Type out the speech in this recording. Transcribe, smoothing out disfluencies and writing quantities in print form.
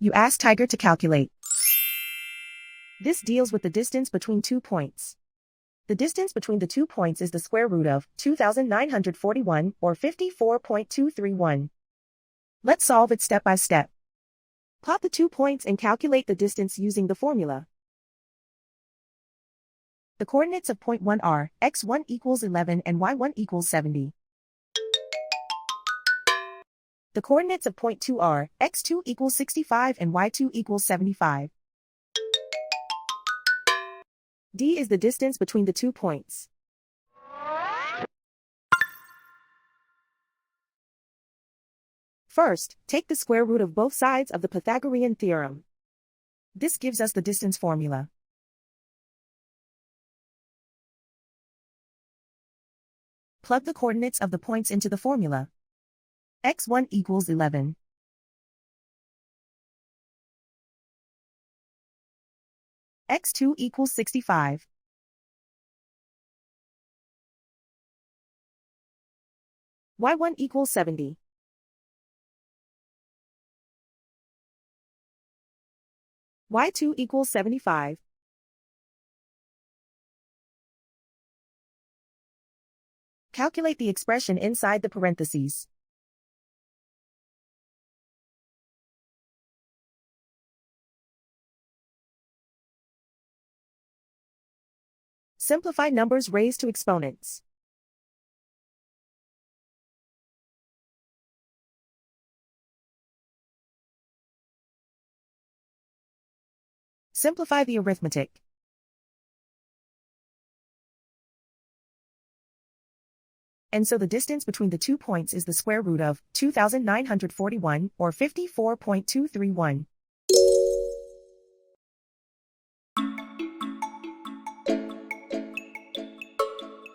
You ask Tiger to calculate. This deals with the distance between 2 points. The distance between the 2 points is the square root of 2,941 or 54.231. Let's solve it step by step. Plot the 2 points and calculate the distance using the formula. The coordinates of point 1 are x1 equals 11 and y1 equals 70. The coordinates of point 2 are x2 equals 65 and y2 equals 75. D is the distance between the 2 points. First, take the square root of both sides of the Pythagorean theorem. This gives us the distance formula. Plug the coordinates of the points into the formula. x1 equals 11. x2 equals 65. y1 equals 70. y2 equals 75. Calculate the expression inside the parentheses. Simplify numbers raised to exponents. Simplify the arithmetic. And so the distance between the 2 points is the square root of 2,941 or 54.231.